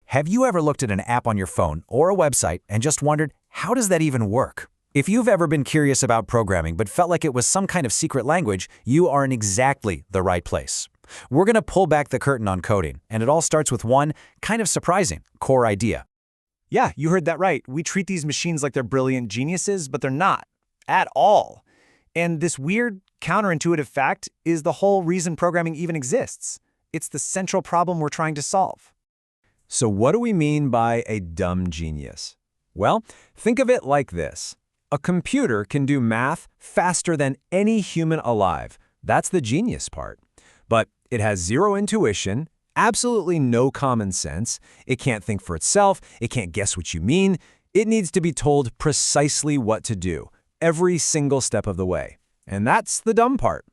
Have you ever looked at an app on your phone or a website and just wondered, how does that even work? If you've ever been curious about programming but felt like it was some kind of secret language, you are in exactly the right place. We're going to pull back the curtain on coding, and it all starts with one kind of surprising core idea. Yeah, you heard that right. We treat these machines like they're brilliant geniuses, but they're not. At all. And this weird, counterintuitive fact is the whole reason programming even exists. It's the central problem we're trying to solve. So what do we mean by a dumb genius? Well, think of it like this. A computer can do math faster than any human alive. That's the genius part. But it has zero intuition, absolutely no common sense. It can't think for itself. It can't guess what you mean. It needs to be told precisely what to do, every single step of the way. And that's the dumb part.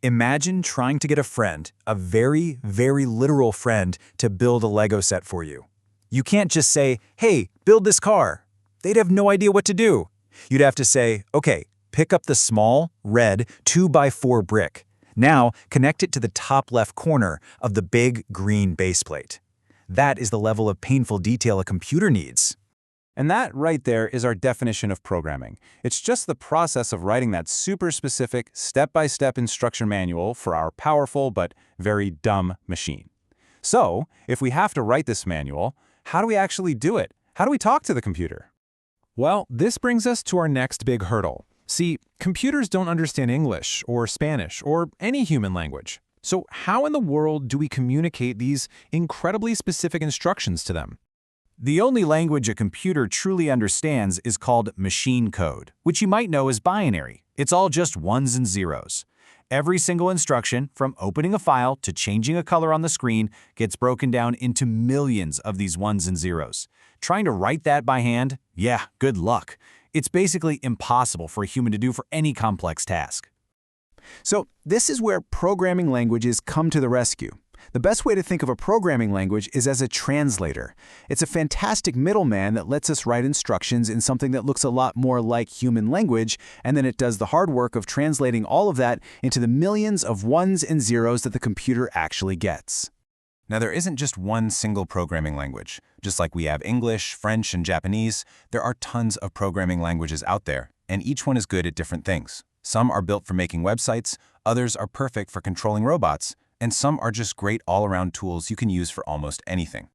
Imagine trying to get a friend, a very, very literal friend, to build a Lego set for you. You can't just say, hey, build this car. They'd have no idea what to do. You'd have to say, okay, pick up the small, red 2x4 brick. Now, connect it to the top left corner of the big green base plate. That is the level of painful detail a computer needs. And that right there is our definition of programming. It's just the process of writing that super specific, step-by-step instruction manual for our powerful but very dumb machine. So, if we have to write this manual, how do we actually do it? How do we talk to the computer? Well, this brings us to our next big hurdle. See, computers don't understand English or Spanish or any human language. So how in the world do we communicate these incredibly specific instructions to them? The only language a computer truly understands is called machine code, which you might know as binary. It's all just ones and zeros. Every single instruction, from opening a file to changing a color on the screen, gets broken down into millions of these ones and zeros. Trying to write that by hand? Yeah, good luck. It's basically impossible for a human to do for any complex task. So this is where programming languages come to the rescue. The best way to think of a programming language is as a translator. It's a fantastic middleman that lets us write instructions in something that looks a lot more like human language, and then it does the hard work of translating all of that into the millions of ones and zeros that the computer actually gets. Now, there isn't just one single programming language. Just like we have English, French, and Japanese, there are tons of programming languages out there, and each one is good at different things. Some are built for making websites, others are perfect for controlling robots, and some are just great all-around tools you can use for almost anything.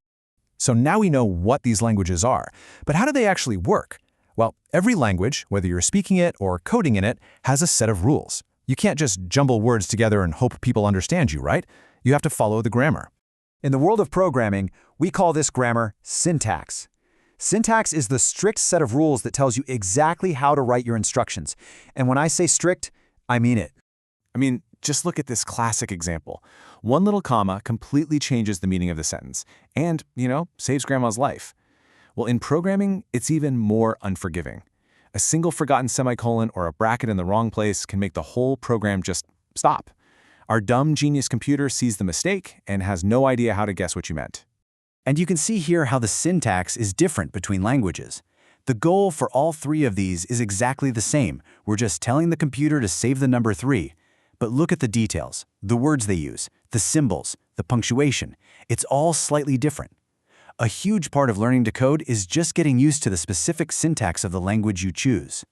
So now we know what these languages are, but how do they actually work? Well, every language, whether you're speaking it or coding in it, has a set of rules. You can't just jumble words together and hope people understand you, right? You have to follow the grammar. In the world of programming, we call this grammar syntax. Syntax is the strict set of rules that tells you exactly how to write your instructions. And when I say strict, I mean it. Just look at this classic example. One little comma completely changes the meaning of the sentence and, saves grandma's life. Well, in programming, it's even more unforgiving. A single forgotten semicolon or a bracket in the wrong place can make the whole program just stop. Our dumb genius computer sees the mistake and has no idea how to guess what you meant. And you can see here how the syntax is different between languages. The goal for all three of these is exactly the same. We're just telling the computer to save the number 3. But look at the details, the words they use, the symbols, the punctuation. It's all slightly different. A huge part of learning to code is just getting used to the specific syntax of the language you choose.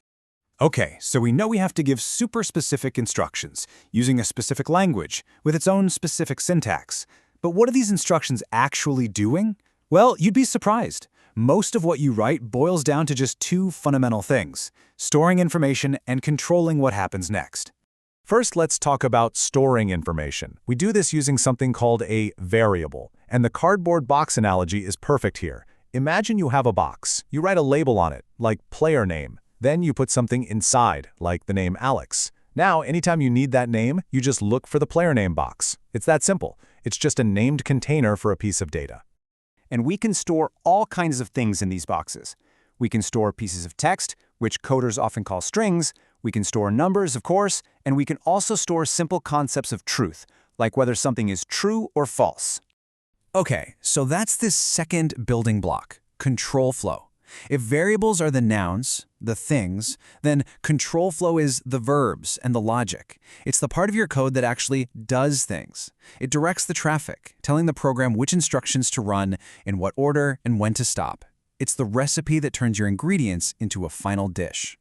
Okay, so we know we have to give super specific instructions, using a specific language, with its own specific syntax. But what are these instructions actually doing? Well, you'd be surprised. Most of what you write boils down to just two fundamental things: storing information and controlling what happens next. First, let's talk about storing information. We do this using something called a variable, and the cardboard box analogy is perfect here. Imagine you have a box. You write a label on it, like player name. Then you put something inside, like the name Alex. Now, anytime you need that name, you just look for the player name box. It's that simple. It's just a named container for a piece of data. And we can store all kinds of things in these boxes. We can store pieces of text, which coders often call strings. We can store numbers, of course, and we can also store simple concepts of truth, like whether something is true or false. Okay, so that's this second building block, control flow. If variables are the nouns, the things, then control flow is the verbs and the logic. It's the part of your code that actually does things. It directs the traffic, telling the program which instructions to run, in what order, and when to stop. It's the recipe that turns your ingredients into a final dish.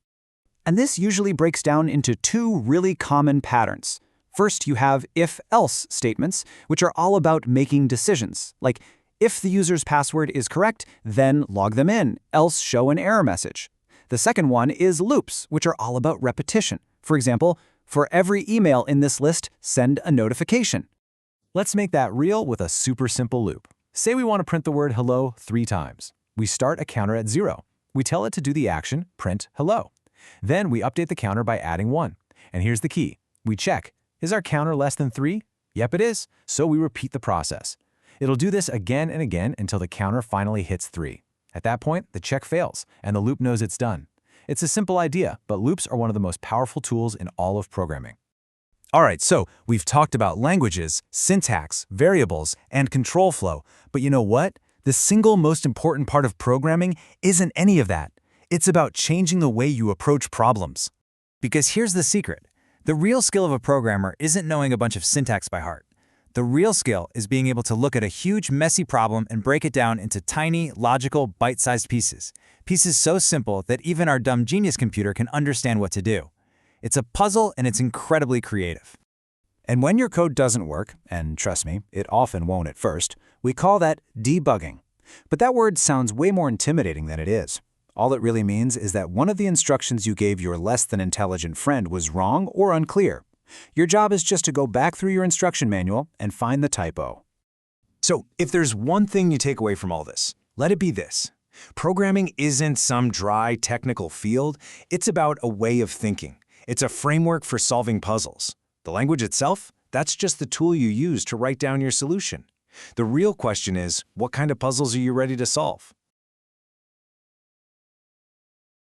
And this usually breaks down into two really common patterns. First, you have if-else statements, which are all about making decisions, like if the user's password is correct, then log them in, else show an error message. The second one is loops, which are all about repetition. For example, for every email in this list, send a notification. Let's make that real with a super simple loop. Say we want to print the word hello 3 times. We start a counter at 0. We tell it to do the action, print hello. Then we update the counter by adding 1. And here's the key. We check, is our counter less than 3? Yep, it is. So we repeat the process. It'll do this again and again until the counter finally hits 3. At that point, the check fails, and the loop knows it's done. It's a simple idea, but loops are one of the most powerful tools in all of programming. All right, so we've talked about languages, syntax, variables, and control flow. But you know what? The single most important part of programming isn't any of that. It's about changing the way you approach problems. Because here's the secret. The real skill of a programmer isn't knowing a bunch of syntax by heart. The real skill is being able to look at a huge, messy problem and break it down into tiny, logical, bite-sized pieces. Pieces so simple that even our dumb genius computer can understand what to do. It's a puzzle and it's incredibly creative. And when your code doesn't work, and trust me, it often won't at first, we call that debugging. But that word sounds way more intimidating than it is. All it really means is that one of the instructions you gave your less than intelligent friend was wrong or unclear. Your job is just to go back through your instruction manual and find the typo. So if there's one thing you take away from all this, let it be this. Programming isn't some dry technical field. It's about a way of thinking. It's a framework for solving puzzles. The language itself, that's just the tool you use to write down your solution. The real question is, what kind of puzzles are you ready to solve?